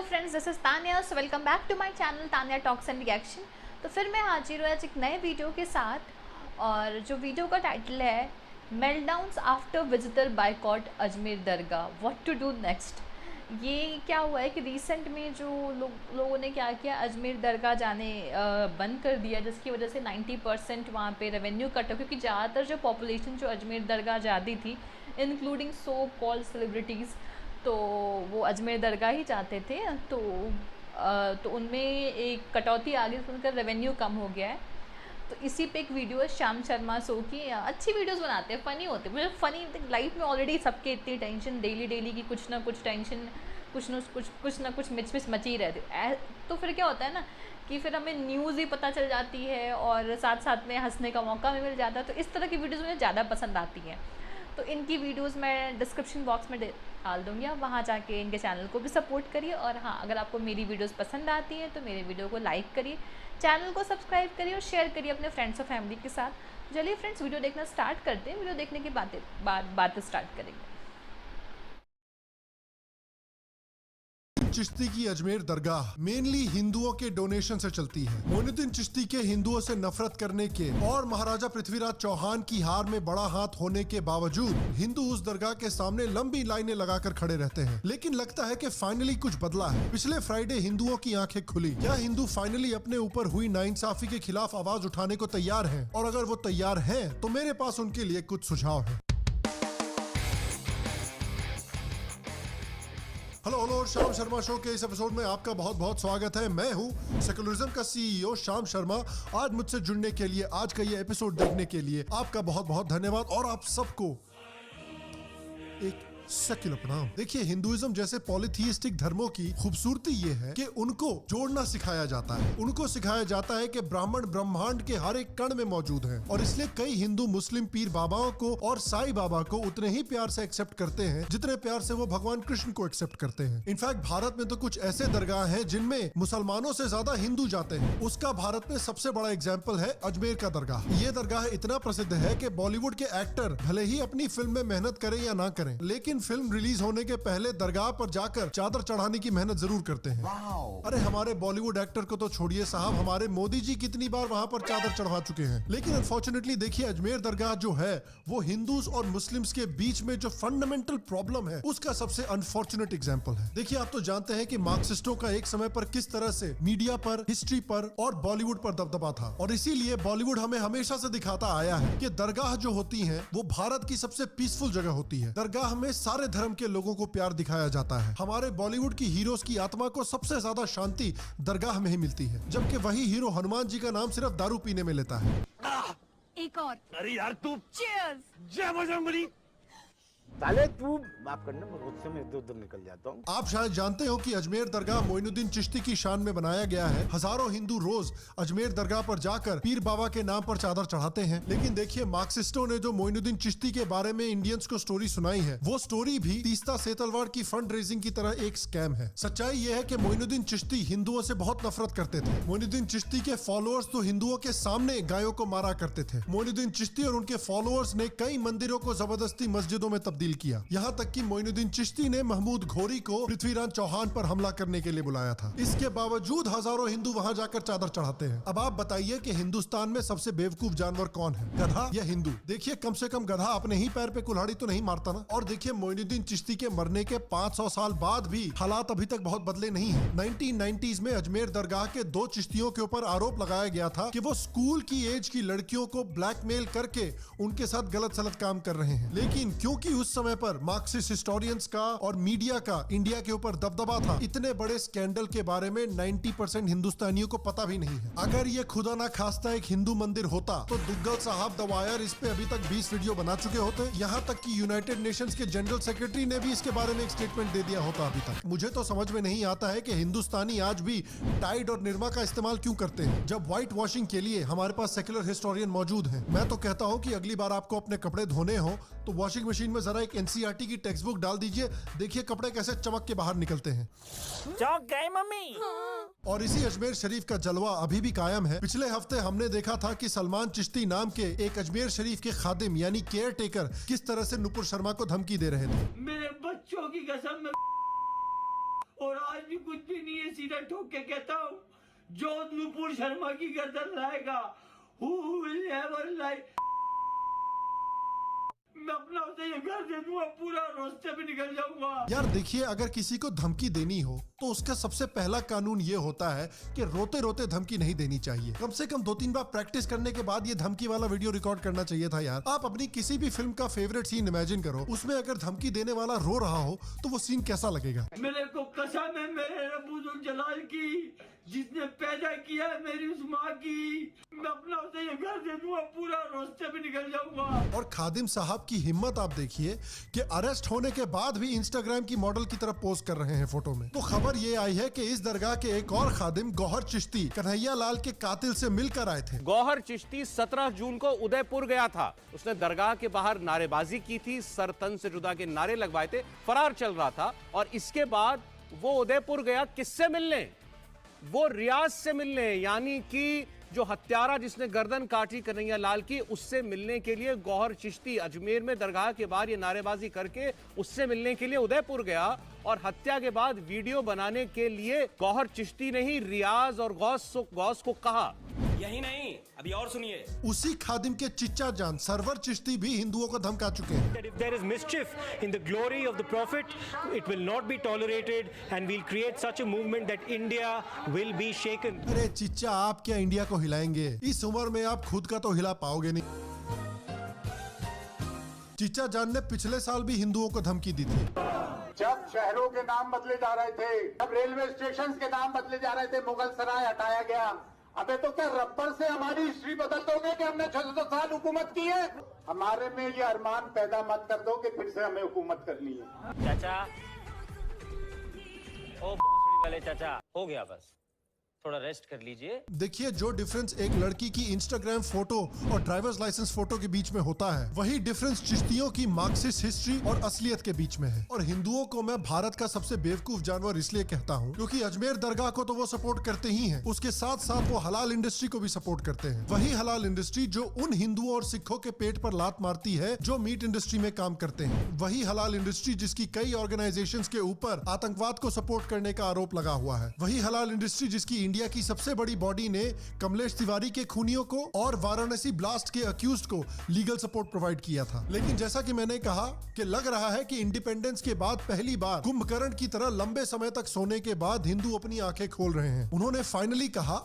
Friends, this is Tanya. So welcome back to my channel Tanya talks and reaction. तो फिर मैं हाजिर हूँ आज एक नए वीडियो के साथ, और जो वीडियो का टाइटल है meltdowns after visitor boycott Ajmer Dargah, what to do next. ये क्या हुआ है कि रिसेंट में जो लोगों ने क्या किया, अजमेर दरगाह जाने बंद कर दिया, जिसकी वजह से 90% वहाँ पे रेवेन्यू कट हो, क्योंकि ज़्यादातर जो पॉपुलेशन जो अजमेर दरगाह जाती थी, इंक्लूडिंग सो कॉल्ड सेलिब्रिटीज़, तो वो अजमेर दरगाह ही जाते थे। तो उनमें एक कटौती आ गई, उनका रेवेन्यू कम हो गया है। तो इसी पे एक वीडियो है श्याम शर्मा शो की। अच्छी वीडियोस बनाते हैं, फ़नी होते हैं। मुझे फ़नी लाइफ में ऑलरेडी सबके इतनी टेंशन, डेली की कुछ ना कुछ टेंशन, कुछ ना कुछ मिच मची रहती है। तो फिर क्या होता है ना कि फिर हमें न्यूज़ ही पता चल जाती है और साथ साथ में हंसने का मौका भी मिल जाता है। तो इस तरह की वीडियोज़ मुझे ज़्यादा पसंद आती हैं। तो इनकी वीडियोस मैं डिस्क्रिप्शन बॉक्स में डाल दूँगी, आप वहाँ जाके इनके चैनल को भी सपोर्ट करिए। और हाँ, अगर आपको मेरी वीडियोस पसंद आती हैं तो मेरे वीडियो को लाइक करिए, चैनल को सब्सक्राइब करिए और शेयर करिए अपने फ्रेंड्स और फैमिली के साथ। चलिए फ्रेंड्स, वीडियो देखना स्टार्ट करते हैं। वीडियो देखने के बातें स्टार्ट करेंगे। चिश्ती की अजमेर दरगाह मेनली हिंदुओं के डोनेशन से चलती है। मोइनुद्दीन चिश्ती के हिंदुओं से नफरत करने के और महाराजा पृथ्वीराज चौहान की हार में बड़ा हाथ होने के बावजूद हिंदू उस दरगाह के सामने लंबी लाइनें लगाकर खड़े रहते हैं। लेकिन लगता है कि फाइनली कुछ बदला है। पिछले फ्राइडे हिंदुओं की आंखें खुली। क्या हिंदू फाइनली अपने ऊपर हुई नाइंसाफी के खिलाफ आवाज उठाने को तैयार हैं? और अगर वो तैयार हैं तो मेरे पास उनके लिए कुछ सुझाव है। हेलो, श्याम शर्मा शो के इस एपिसोड में आपका बहुत बहुत स्वागत है। मैं हूं सेकुलरिज्म का सीईओ श्याम शर्मा। आज मुझसे जुड़ने के लिए, आज का ये एपिसोड देखने के लिए आपका बहुत बहुत धन्यवाद। और आप सबको एक सेक्युलर प्रणाम। देखिए, हिंदुइज्म जैसे पॉलीथीइस्टिक धर्मों की खूबसूरती ये है कि उनको जोड़ना सिखाया जाता है। उनको सिखाया जाता है कि ब्राह्मण ब्रह्मांड के हर एक कण में मौजूद हैं, और इसलिए कई हिंदू मुस्लिम पीर बाबाओं को और साईं बाबा को उतने ही प्यार से एक्सेप्ट करते हैं जितने प्यार से वो भगवान कृष्ण को एक्सेप्ट करते हैं। इनफैक्ट भारत में तो कुछ ऐसे दरगाह हैं जिनमें मुसलमानों से ज्यादा हिंदू जाते हैं। उसका भारत में सबसे बड़ा एग्जाम्पल है अजमेर का दरगाह। ये दरगाह इतना प्रसिद्ध है कि बॉलीवुड के एक्टर भले ही अपनी फिल्म में मेहनत करें या ना करें, लेकिन फिल्म रिलीज होने के पहले दरगाह पर जाकर चादर चढ़ाने की मेहनत जरूर करते हैं। अरे हमारे बॉलीवुड एक्टर को तो छोड़िए साहब, हमारे मोदी जी कितनी बार वहां पर चादर चढ़वा चुके हैं। लेकिन अनफॉर्चुनेटली देखिए, अजमेर दरगाह जो है वो हिंदूज और मुस्लिम्स के बीच में जो फंडामेंटल प्रॉब्लम है उसका सबसे अनफॉर्चुनेट एग्जाम्पल है। देखिए, आप तो जानते हैं कि मार्क्सिस्टों का एक समय पर किस तरह से मीडिया पर, हिस्ट्री पर और बॉलीवुड पर दबदबा था, और इसीलिए बॉलीवुड हमें हमेशा से दिखाता आया है कि दरगाह जो होती है वो भारत की सबसे पीसफुल जगह होती है। दरगाह में सारे धर्म के लोगों को प्यार दिखाया जाता है। हमारे बॉलीवुड की हीरोज की आत्मा को सबसे ज्यादा शांति दरगाह में ही मिलती है, जबकि वही हीरो हनुमान जी का नाम सिर्फ दारू पीने में लेता है। एक और। अरे यार तू चीयर्स। जय बजरंगबली। साले तू माफ करना, मैं गुस्से में इधर उधर निकल जाता हूँ। आप शायद जानते हो कि अजमेर दरगाह मोइनुद्दीन चिश्ती की शान में बनाया गया है। हजारों हिंदू रोज अजमेर दरगाह पर जाकर पीर बाबा के नाम पर चादर चढ़ाते हैं। लेकिन देखिए, मार्क्सिस्टों ने जो मोइनुद्दीन चिश्ती के बारे में इंडियंस को स्टोरी सुनाई है, वो स्टोरी भी तीस्ता सेतलवाड़ की फंड रेजिंग की तरह एक स्कैम है। सच्चाई ये है कि मोइनुद्दीन चिश्ती हिंदुओं से बहुत नफरत करते थे। मोइनुद्दीन चिश्ती के फॉलोअर्स तो हिंदुओं के सामने गायों को मारा करते थे। मोइनुद्दीन चिश्ती और उनके फॉलोअर्स ने कई मंदिरों को जबरदस्ती मस्जिदों में तब्दील किया। यहाँ तक कि मोइनुद्दीन चिश्ती ने महमूद घोरी को पृथ्वीराज चौहान पर हमला करने के लिए बुलाया था। इसके बावजूद हजारों हिंदू वहां जाकर चादर चढ़ाते हैं। अब आप बताइए कि हिंदुस्तान में सबसे बेवकूफ जानवर कौन है, गधा या हिंदू? देखिए, कम से कम गधा अपने ही पैर पे कुल्हाड़ी तो नहीं मारता ना। और देखिए, मोइनुद्दीन चिश्ती के मरने के 500 साल बाद भी हालात अभी तक बहुत बदले नहीं है। 1990s में अजमेर दरगाह के 2 चिश्तियों के ऊपर आरोप लगाया गया था कि वो स्कूल की एज की लड़कियों को ब्लैकमेल करके उनके साथ गलत सलत काम कर रहे हैं। लेकिन क्योंकि उस समय पर मार्क्सिस्ट हिस्टोरियंस का और मीडिया का इंडिया के ऊपर दबदबा था, इतने बड़े स्कैंडल के बारे में 90% हिंदुस्तानियों को पता भी नहीं है। अगर ये खुदा ना खास्ता एक हिंदू मंदिर होता तो दुग्गल साहब द वायर इस पे अभी तक 20 वीडियो बना चुके होते। यहाँ तक कि यूनाइटेड नेशंस के जनरल सेक्रेटरी ने भी इसके बारे में एक स्टेटमेंट दे दिया होता अभी तक। मुझे तो समझ में नहीं आता है कि हिंदुस्तानी आज भी टाइड और निरमा का इस्तेमाल क्यों करते हैं, जब व्हाइट वॉशिंग के लिए हमारे पास सेक्युलर हिस्टोरियन मौजूद हैं। मैं तो कहता हूँ कि अगली बार आपको अपने कपड़े धोने हो तो वॉशिंग मशीन में जरा एक एनसीईआरटी की टेक्स्ट बुक डाल दीजिए। देखिए कपड़े कैसे चमक के बाहर निकलते हैं। चौंक गए मम्मी। और इसी अजमेर शरीफ का जलवा अभी भी कायम है। पिछले हफ्ते हमने देखा था कि सलमान चिश्ती नाम के एक अजमेर शरीफ के खादिम यानी केयर टेकर किस तरह से नुपुर शर्मा को धमकी दे रहे थे। मेरे बच्चों की कसम, और आज भी कुछ भी नहीं है, सीधा ठोक के कहता हूँ जो नुपुर शर्मा की गर्दन लाएगा who will ever lie। मैं अपना उसे ये घर दे दूंगा, पूरा रास्ते पे निकल जाऊंगा। यार देखिए, अगर किसी को धमकी देनी हो तो उसका सबसे पहला कानून ये होता है कि रोते रोते धमकी नहीं देनी चाहिए। कम से कम 2-3 बार प्रैक्टिस करने के बाद ये धमकी वाला वीडियो रिकॉर्ड करना चाहिए था यार। आप अपनी किसी भी फिल्म का फेवरेट सीन इमेजिन करो, उसमें अगर धमकी देने वाला रो रहा हो तो वो सीन कैसा लगेगा। मेरे को कसम है मेरे रब्बुल जलाल की, जिसने पैदा किया है मेरी उस माँ की, मैं अपना उसे ये घर दे दूंगा, पूरा रास्ते पे निकल जाऊंगा। और खादिम साहब की हिम्मत आप देखिए कि अरेस्ट होने के बाद भी इंस्टाग्राम की मॉडल की तरफ पोस्ट कर रहे हैं फोटो में। तो खबर ये आई है कि इस दरगाह के एक और खादिम गौहर चिश्ती कन्हैया लाल के कातिल से मिलकर आए थे। गौहर चिश्ती 17 जून को उदयपुर गया था। उसने दरगाह के बाहर नारेबाजी की थी, सर तन से जुदा के नारे लगवाए थे, फरार चल रहा था। और इसके बाद वो उदयपुर गया किससे मिलने? वो रियाज से मिलने, यानी कि जो हत्यारा जिसने गर्दन काटी कन्हैया लाल की, उससे मिलने के लिए गौहर चिश्ती अजमेर में दरगाह के बाहर ये नारेबाजी करके उससे मिलने के लिए उदयपुर गया। और हत्या के बाद वीडियो बनाने के लिए गौहर चिश्ती ने ही रियाज और गौस को कहा। यही नहीं, अभी और सुनिए। उसी खादिम के चिच्चा जान सरवर चिश्ती भी हिंदुओं को धमका चुके हैं। That if there is mischief in the glory of the Prophet, it will not be tolerated, and we'll create such a movement that India will be shaken. अरे चिच्चा, आप क्या इंडिया को हिलाएंगे? इस उम्र में आप खुद का तो हिला पाओगे नहीं। चिच्चा जान ने पिछले साल भी हिंदुओं को धमकी दी थी। जब शहरों के नाम बदले जा रहे थे, जब रेलवे स्टेशन के नाम बदले जा रहे थे, मुगल सराय हटाया गया। अबे तो क्या रबर से हमारी हिस्ट्री बदल दोगे कि हमने 600 साल हुकूमत की है? हमारे में ये अरमान पैदा मत कर दो कि फिर से हमें हुकूमत करनी है। चाचा, ओ भोसड़ी वाले चाचा, हो गया बस, थोड़ा रेस्ट कर लीजिए। देखिए, जो डिफरेंस एक लड़की की इंस्टाग्राम फोटो और ड्राइवर्स लाइसेंस फोटो के बीच में होता है, वही डिफरेंस चिश्तियों की मार्क्सिस्ट हिस्ट्री और असलियत के बीच में है। और हिंदुओं को मैं भारत का सबसे बेवकूफ जानवर इसलिए कहता हूँ क्योंकि अजमेर दरगाह को तो वो सपोर्ट करते ही हैं, उसके साथ साथ वो हलाल इंडस्ट्री को भी सपोर्ट करते हैं। वही हलाल इंडस्ट्री जो उन हिंदुओं और सिखों के पेट पर लात मारती है जो मीट इंडस्ट्री में काम करते हैं। वही हलाल इंडस्ट्री जिसकी कई ऑर्गेनाइजेशंस के ऊपर आतंकवाद को सपोर्ट करने का आरोप लगा हुआ है। वही हलाल इंडस्ट्री जिसकी इंडिया की सबसे बड़ी बॉडी ने कमलेश तिवारी के खूनियों को और वाराणसी ब्लास्ट के अक्यूज्ड को लीगल सपोर्ट प्रोवाइड किया था। लेकिन जैसा कि मैंने कहा कि लग रहा है कि इंडिपेंडेंस के बाद पहली बार कुंभकर्ण की तरह लंबे समय तक सोने के बाद हिंदू अपनी आंखें खोल रहे हैं। उन्होंने फाइनली कहा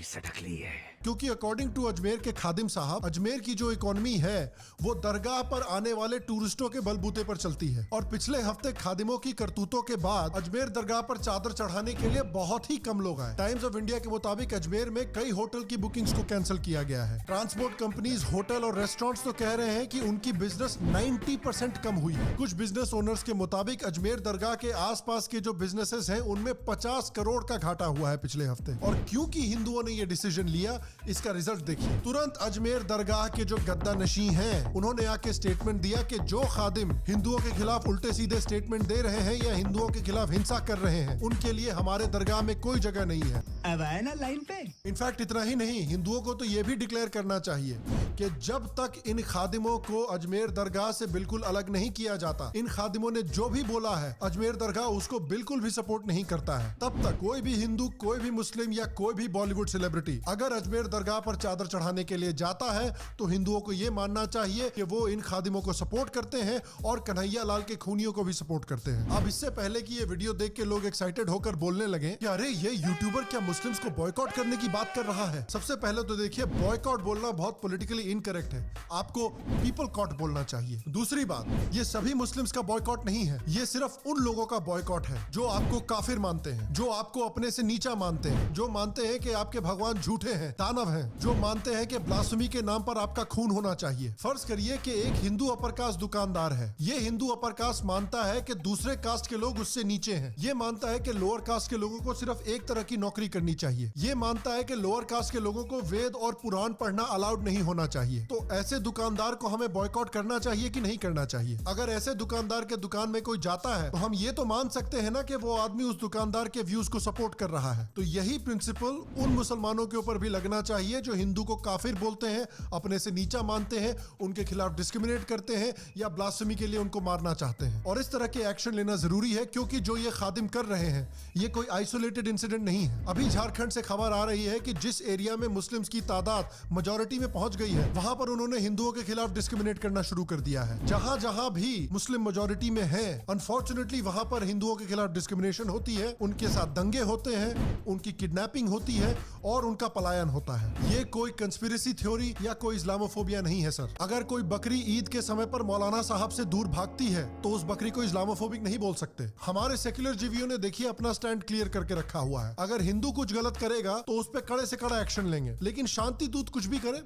सटक ली है, क्योंकि अकॉर्डिंग टू अजमेर के खादिम साहब, अजमेर की जो इकोनॉमी है वो दरगाह पर आने वाले टूरिस्टों के बलबूते पर चलती है। और पिछले हफ्ते खादिमों की करतूतों के बाद अजमेर दरगाह पर चादर चढ़ाने के लिए बहुत ही कम लोग आए। टाइम्स ऑफ इंडिया के मुताबिक अजमेर में कई होटल की बुकिंग्स को कैंसिल किया गया है। ट्रांसपोर्ट कंपनीज, होटल और रेस्टोरेंट्स तो कह रहे हैं कि उनकी बिजनेस 90% कम हुई है। कुछ बिजनेस ओनर्स के मुताबिक अजमेर दरगाह के आसपास के जो बिजनेसेस हैं उनमें 50 करोड़ का घाटा हुआ है पिछले हफ्ते। और क्योंकि हिंदुओं ने ये डिसीजन लिया, इसका रिजल्ट देखिए। तुरंत अजमेर दरगाह के जो गद्दा नशी हैं, उन्होंने आके स्टेटमेंट दिया कि जो खादिम हिंदुओं के खिलाफ उल्टे सीधे स्टेटमेंट दे रहे हैं या हिंदुओं के खिलाफ हिंसा कर रहे हैं, उनके लिए हमारे दरगाह में कोई जगह नहीं है। अब आए ना लाइन पे। इनफैक्ट इतना ही नहीं, हिंदुओं को तो ये भी डिक्लेयर करना चाहिए कि जब तक इन खादिमों को अजमेर दरगाह से बिल्कुल अलग नहीं किया जाता, इन खादिमों ने जो भी बोला है अजमेर दरगाह उसको बिल्कुल भी सपोर्ट नहीं करता है, तब तक कोई भी हिंदू, कोई भी मुस्लिम या कोई भी बॉलीवुड सेलिब्रिटी अगर अजमेर दरगाह पर चादर चढ़ाने के लिए जाता है तो हिंदुओं को यह मानना चाहिए कि वो इन खादिमों को सपोर्ट करते हैं और कन्हैया लाल के खूनियों को भी सपोर्ट करते हैं। अब इससे पहले कि ये वीडियो देख के लोग एक्साइटेड होकर बोलने लगे कि अरे ये यूट्यूबर क्या मुस्लिम्स को बॉयकॉट करने की बात कर रहा है, सबसे पहले तो देखिए, बॉयकॉट बोलना बहुत पॉलिटिकली इनकरेक्ट है। आपको पीपल कॉट बोलना चाहिए। दूसरी बात, ये सभी मुस्लिम्स का बॉयकॉट नहीं है, ये सिर्फ उन लोगों का बॉयकॉट है जो आपको काफिर मानते हैं, जो आपको अपने से नीचा मानते हैं, जो मानते हैं कि आपके भगवान झूठे हैं, दानव हैं, जो मानते हैं कि ब्लास्फेमी के नाम पर आपका खून होना चाहिए। फर्ज करिए कि एक हिंदू अपर कास्ट दुकानदार है। ये हिंदू अपर कास्ट मानता है कि दूसरे कास्ट के लोग उससे नीचे हैं। ये मानता है कि लोअर कास्ट के लोगों को सिर्फ एक तरह की नौकरी करनी चाहिए। ये मानता है कि लोअर कास्ट के लोगों को वेद और पुराण पढ़ना अलाउड नहीं होना चाहिए। तो ऐसे दुकानदार को हमें बॉयकॉट करना चाहिए कि नहीं करना चाहिए? अगर ऐसे दुकानदार के दुकान में कोई जाता है तो हम ये तो मान सकते हैं ना कि वो आदमी उस दुकानदार के व्यूज को सपोर्ट कर रहा है। तो यही प्रिंसिपल उन मुसलमानों के ऊपर भी लगना करना चाहिए जो हिंदू को काफिर बोलते हैं, अपने से नीचा मानते हैं, उनके खिलाफ डिस्क्रिमिनेट करते हैं या ब्लास्फेमी के लिए उनको मारना चाहते हैं। और इस तरह के एक्शन लेना जरूरी है क्योंकि जो ये खादिम कर रहे हैं ये कोई आइसोलेटेड इंसिडेंट नहीं है। अभी झारखंड से खबर आ रही है कि जिस एरिया में मुस्लिम्स की तादाद मेजॉरिटी में पहुंच गई है वहां पर उन्होंने हिंदुओं के खिलाफ डिस्क्रिमिनेट करना शुरू कर दिया है। जहां जहां भी मुस्लिम मेजॉरिटी में है अनफॉर्चुनेटली वहां पर हिंदुओं के खिलाफ डिस्क्रिमिनेशन होती है, उनके साथ दंगे होते हैं, उनकी किडनैपिंग होती है और उनका पलायन होता है। ये कोई कंस्पिरेसी थ्योरी या कोई इस्लामोफोबिया नहीं है सर। अगर कोई बकरी ईद के समय पर मौलाना साहब से दूर भागती है तो उस बकरी को इस्लामोफोबिक नहीं बोल सकते। हमारे सेक्युलर जीवियों ने देखिए अपना स्टैंड क्लियर करके रखा हुआ है। अगर हिंदू कुछ गलत करेगा तो उस पर कड़े से कड़ा एक्शन लेंगे, लेकिन शांति दूत कुछ भी करे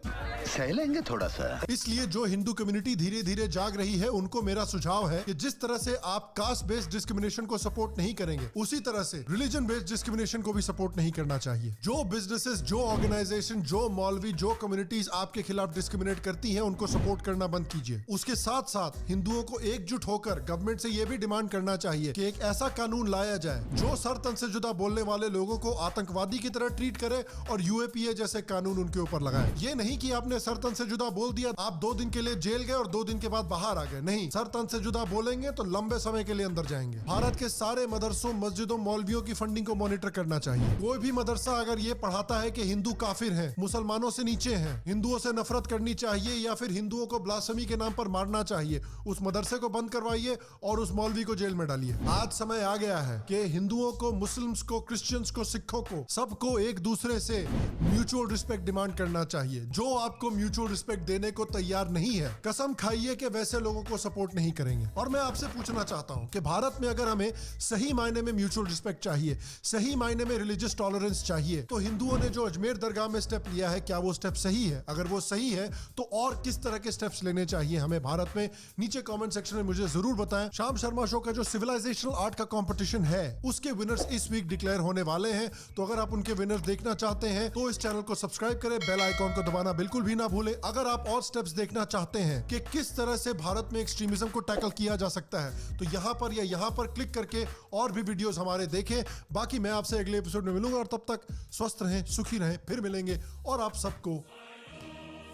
सह लेंगे थोड़ा सा। इसलिए जो हिंदू कम्युनिटी धीरे धीरे जाग रही है उनको मेरा सुझाव है कि जिस तरह से आप कास्ट बेस्ड डिस्क्रिमिनेशन को सपोर्ट नहीं करेंगे उसी तरह से रिलीजन बेस्ड डिस्क्रिमिनेशन को भी सपोर्ट नहीं करना चाहिए। जो बिजनेसेस, जो ऑर्गेनाइजेशन, जो मौलवी, जो कम्युनिटीज आपके खिलाफ डिस्क्रिमिनेट करती हैं उनको सपोर्ट करना बंद कीजिए। उसके साथ साथ हिंदुओं को एकजुट होकर गवर्नमेंट से यह भी डिमांड करना चाहिए कि एक ऐसा कानून लाया जाए जो सर तन से जुदा बोलने वाले लोगों को आतंकवादी की तरह ट्रीट करे और यूएपीए जैसे कानून उनके ऊपर लगाए। ये नहीं कि आपने सर तन से जुदा बोल दिया, आप 2 दिन के लिए जेल गए और 2 दिन के बाद बाहर आ गए। नहीं, सर तन से जुदा बोलेंगे तो लंबे समय के लिए अंदर जाएंगे। भारत के सारे मदरसों, मस्जिदों, मौलवियों की फंडिंग को मॉनिटर करना चाहिए। कोई भी मदरसा अगर ये पढ़ाता है कि हिंदू काफिर हैं, मुसलमानों से नीचे हैं, हिंदुओं से नफरत करनी चाहिए या फिर हिंदुओं को ब्लास्फेमी के नाम पर मारना चाहिए, उस मदरसे को बंद करवाइए और उस मौलवी को जेल में डालिए। आज समय आ गया है कि हिंदुओं को, मुस्लिम्स को, क्रिश्चियंस को, सिखों को, सबको एक दूसरे से म्यूचुअल रिस्पेक्ट डिमांड करना चाहिए। जो आपको म्यूचुअल रिस्पेक्ट देने को तैयार नहीं है, कसम खाइए कि वैसे लोगों को सपोर्ट नहीं करेंगे। और मैं आपसे पूछना चाहता हूं कि भारत में अगर हमें सही मायने में म्यूचुअल रिस्पेक्ट चाहिए, सही मायने में रिलीजियस टॉलरेंस चाहिए, तो हिंदुओं ने जो अजमेर दरगाह में स्टेप लिया है क्या वो स्टेप सही है? अगर वो सही है तो और किस तरह के स्टेप्स लेने चाहिए हमें भारत में? नीचे कमेंट सेक्शन में मुझे जरूर बताएं। श्याम शर्मा शो का जो सिविलाइजेशनल आर्ट का कंपटीशन है उसके विनर्स इस वीक डिक्लेयर होने वाले हैं, तो अगर आप उनके विनर्स देखना चाहते हैं तो इस चैनल को सब्सक्राइब करें, बेल आइकॉन को दबाना बिल्कुल भी ना भूलें। अगर आप और स्टेप्स देखना चाहते हैं कि किस तरह से भारत में एक्सट्रीमिज्म को टैकल किया जा सकता है तो यहां पर या यहां पर क्लिक करके और भी वीडियोस हमारे देखें। बाकी मैं आपसे अगले एपिसोड में मिलूंगा और तब तक स्वस्थ रहें, सुखी रहें, फिर मिलेंगे और आप सबको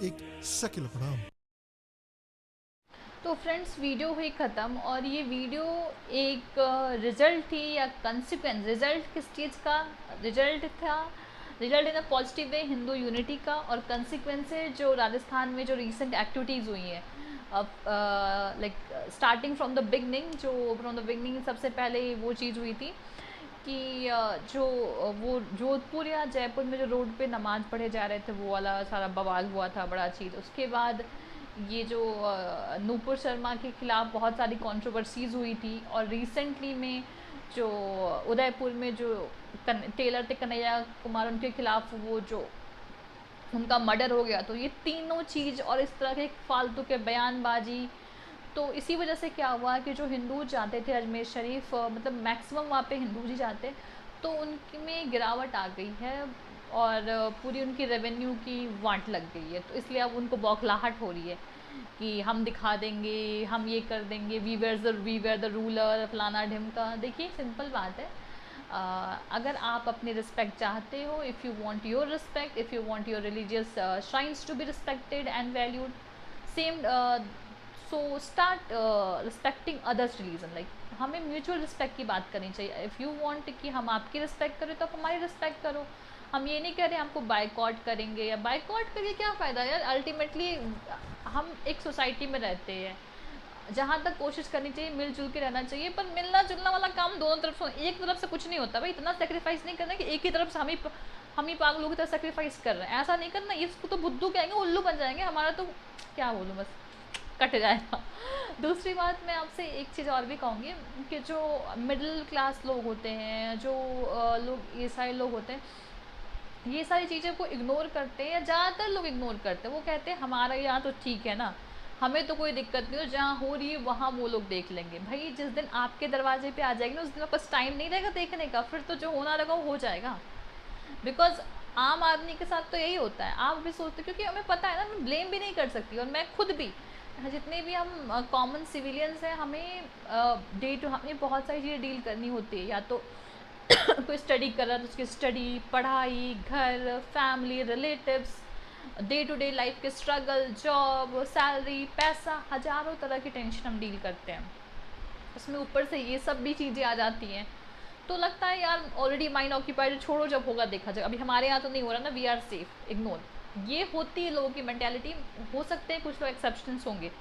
एक सेक्युलर प्रणाम। तो फ्रेंड्स, वीडियो हुई ख़त्म और ये वीडियो एक रिजल्ट थी या कंसिक्वेंस, रिजल्ट किस चीज़ का? रिजल्ट था, result in a positive way Hindu unity का, और कंसिक्वेंस है जो राजस्थान में जो रीसेंट एक्टिविटीज़ हुई हैं like starting from the beginning सबसे पहले वो चीज़ हुई थी कि जो वो जोधपुर या जयपुर में जो रोड पे नमाज़ पढ़े जा रहे थे वो वाला सारा बवाल हुआ था, बड़ा चीज़। उसके बाद ये जो नूपुर शर्मा के ख़िलाफ़ बहुत सारी कंट्रोवर्सीज़ हुई थी, और रिसेंटली में जो उदयपुर में जो टेलर थे कन्हैया कुमार, उनके खिलाफ़ वो जो उनका मर्डर हो गया, तो ये तीनों चीज़ और इस तरह के फालतू के बयानबाजी, तो इसी वजह से क्या हुआ कि जो हिंदू जाते थे अजमेर शरीफ, मतलब मैक्सिमम वहाँ पे हिंदू ही जाते, तो उनमें गिरावट आ गई है और पूरी उनकी रेवेन्यू की वांट लग गई है। तो इसलिए अब उनको बौखलाहट हो रही है कि हम दिखा देंगे, हम ये कर देंगे, वी वेयर द रूलर, फलाना ढिमका। देखिए सिंपल बात है, अगर आप अपनी रिस्पेक्ट चाहते हो, if you want your respect, if you want your religious shrines to be respected and valued, same so start respecting others religion. Like हमें म्यूचुअल रिस्पेक्ट की बात करनी चाहिए। इफ़ यू वांट कि हम आपकी रिस्पेक्ट करें तो आप हमारी रिस्पेक्ट करो। हम ये नहीं कह रहे हमको बाइकआउट करेंगे, या बाइकआउट करिए क्या फ़ायदा यार। अल्टीमेटली हम एक सोसाइटी में रहते हैं, जहाँ तक कोशिश करनी चाहिए मिलजुल के रहना चाहिए, पर मिलना जुलना वाला काम दोनों तरफ से, एक तरफ से कुछ नहीं होता भाई। इतना सेक्रीफाइस नहीं करना कि एक ही तरफ से हम ही पागलों की तरह सेक्रीफाइस कर रहे हैं, ऐसा नहीं करना। इसको तो बुद्धू कहेंगे, उल्लू बन जाएंगे, हमारा तो क्या बोलूँ, बस कट जाएगा। दूसरी बात मैं आपसे एक चीज़ और भी कहूँगी कि जो मिडिल क्लास लोग होते हैं, जो लोग ये सारे लोग होते हैं, ये सारी चीज़ें को इग्नोर करते हैं, या ज़्यादातर लोग इग्नोर करते हैं। वो कहते हैं हमारा यहाँ तो ठीक है ना, हमें तो कोई दिक्कत नहीं हो, जहाँ हो रही है वहाँ वो लोग देख लेंगे। भाई जिस दिन आपके दरवाजे पे आ जाएगी ना, उस दिन आपको टाइम नहीं रहेगा देखने का, फिर तो जो होना रहेगा वो हो जाएगा। बिकॉज आम आदमी के साथ तो यही होता है। आप भी सोचते, क्योंकि हमें पता है ना, मैं ब्लेम भी नहीं कर सकती, और मैं खुद भी, जितने भी हम कॉमन सिविलियंस हैं, हमें हमें बहुत सारी चीज़ें डील करनी होती है। या तो कोई स्टडी कर रहा है तो उसकी स्टडी, पढ़ाई, घर, family, relatives, day to day life के स्ट्रगल, जॉब, सैलरी, पैसा, हज़ारों तरह की टेंशन हम डील करते हैं। उसमें ऊपर से ये सब भी चीज़ें आ जाती हैं तो लगता है यार ऑलरेडी माइंड ऑक्यूपाइड, छोड़ो जब होगा देखा जाएगा। अभी हमारे यहाँ तो नहीं हो रहा ना, वी आर सेफ, इग्नोर। ये होती है लोगों की मेंटालिटी। हो सकते हैं कुछ लोग एक्सेप्शंस होंगे,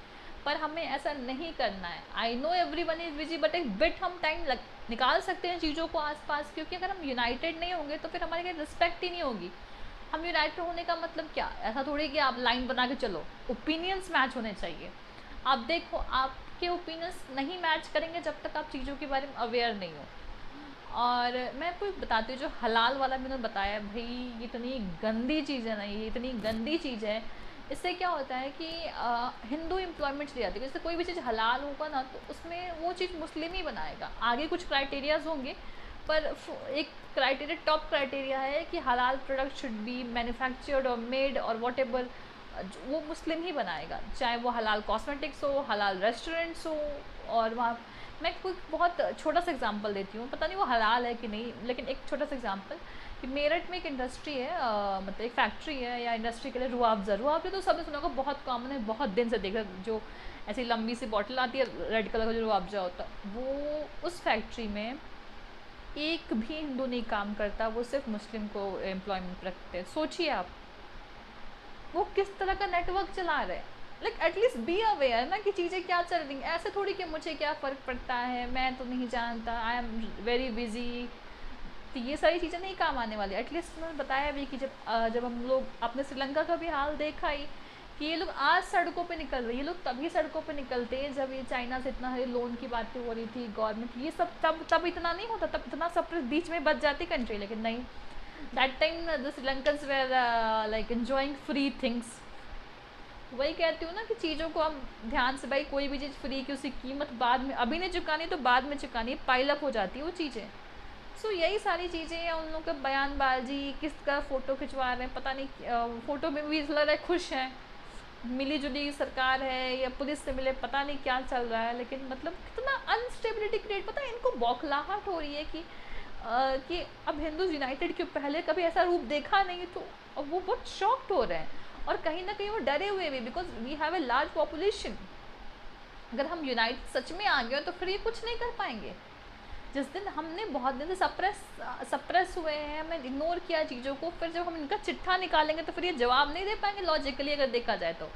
पर हमें ऐसा नहीं करना है। I know everyone is busy, but एक बिट हम टाइम निकाल सकते हैं चीज़ों को आसपास, क्योंकि अगर हम यूनाइटेड नहीं होंगे तो फिर हमारे लिए रिस्पेक्ट ही नहीं होगी। हम यूनाइटेड होने का मतलब क्या, ऐसा थोड़ी कि आप लाइन बना के चलो, ओपिनियंस मैच होने चाहिए। आप देखो, आपके ओपिनियंस नहीं मैच करेंगे जब तक आप चीज़ों के बारे में अवेयर नहीं हो। और मैं आपको बताती हूँ, जो हलाल वाला मैंने बताया, भाई ये इतनी गंदी चीज़ है ना, ये इतनी गंदी चीज़ है। इससे क्या होता है कि हिंदू एम्प्लॉयमेंट चली जाती है। जैसे कोई भी चीज़ हलाल होगा ना तो उसमें वो चीज़ मुस्लिम ही बनाएगा। आगे कुछ क्राइटेरियाज होंगे, पर एक क्राइटेरिया, टॉप क्राइटेरिया है कि हलाल प्रोडक्ट शुड बी मैन्युफैक्चर्ड और मेड और वॉट एवर, वो मुस्लिम ही बनाएगा। चाहे वो हलाल कॉस्मेटिक्स हो, हलाल रेस्टोरेंट्स हो। और वहाँ मैं कोई बहुत छोटा सा एग्जांपल देती हूँ, पता नहीं वो हलाल है कि नहीं, लेकिन एक छोटा सा एग्जांपल कि मेरठ में एक इंडस्ट्री है, मतलब एक फैक्ट्री है या इंडस्ट्री के लिए रुआवज़ा तो सबने सुना होगा, बहुत कॉमन है, बहुत दिन से देखा, जो ऐसी लंबी सी बॉटल आती है रेड कलर का जो रुआवज़ा होता है, वो उस फैक्ट्री में एक भी हिंदू नहीं काम करता, वो सिर्फ मुस्लिम को एम्प्लॉयमेंट रखते हैं। सोचिए आप वो किस तरह का नेटवर्क चला रहे हैं। लाइक एटलीस्ट बी अवेयर ना कि चीज़ें क्या चल रही हैं। ऐसे थोड़ी कि मुझे क्या फ़र्क पड़ता है, मैं तो नहीं जानता, आई एम वेरी बिजी, तो ये सारी चीज़ें नहीं काम आने वाली। एटलीस्ट उन्होंने बताया भी कि जब हम लोग अपने श्रीलंका का भी हाल देखा ही कि ये लोग आज सड़कों पे निकल रहे, ये लोग तभी सड़कों पे निकलते हैं जब ये चाइना से इतना सारे लोन की बातें हो रही थी, गवर्नमेंट, ये सब तब इतना नहीं होता, तब इतना सब बीच में बच जाती कंट्री। लेकिन नहीं, that time the Sri Lankans were like enjoying free things. वही कहती हूँ ना कि चीज़ों को हम ध्यान से, भाई कोई भी चीज़ फ्री की उसकी कीमत बाद में, अभी नहीं चुकानी तो बाद में चुकानी, पाइल अप हो जाती है वो चीज़ें। सो यही सारी चीज़ें हैं उन लोगों का बयानबाजी, किस का फ़ोटो खिंचवा रहे हैं, पता नहीं फ़ोटो में भी लग रहा है खुश हैं, मिली जुली सरकार है या पुलिस से मिले, पता नहीं क्या चल रहा है। लेकिन मतलब कितना अनस्टेबिलिटी क्रिएट, पता है इनको बौखलाहट हो रही है कि अब हिंदूज यूनाइटेड क्यों, पहले कभी ऐसा रूप देखा नहीं, तो अब वो बहुत शॉक्ड हो रहे हैं और कहीं ना कहीं वो डरे हुए भी, because we have a large population. अगर हम यूनाइट सच में आ गए तो फिर ये कुछ नहीं कर पाएंगे। जिस दिन हमने बहुत दिन से सप्रेस हुए हैं, हमने इग्नोर किया चीज़ों को, फिर जब हम इनका चिट्ठा निकालेंगे तो फिर ये जवाब नहीं दे पाएंगे लॉजिकली। अगर देखा जाए तो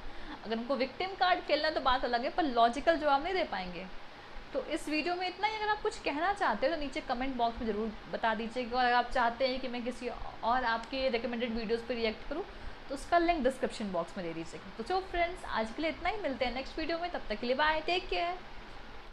अगर उनको विक्टिम कार्ड खेलना है तो बात अलग है, पर लॉजिकल जवाब नहीं दे पाएंगे। तो इस वीडियो में इतना ही। अगर आप कुछ कहना चाहते हो तो नीचे कमेंट बॉक्स में ज़रूर बता दीजिएगा। और अगर आप चाहते हैं कि मैं किसी और आपके रिकमेंडेड वीडियोज़ पर रिएक्ट करूँ तो उसका लिंक डिस्क्रिप्शन बॉक्स में दे दीजिएगा। तो चलो फ्रेंड्स, आज के लिए इतना ही, मिलते हैं नेक्स्ट वीडियो में, तब तक के लिए बाय, टेक केयर।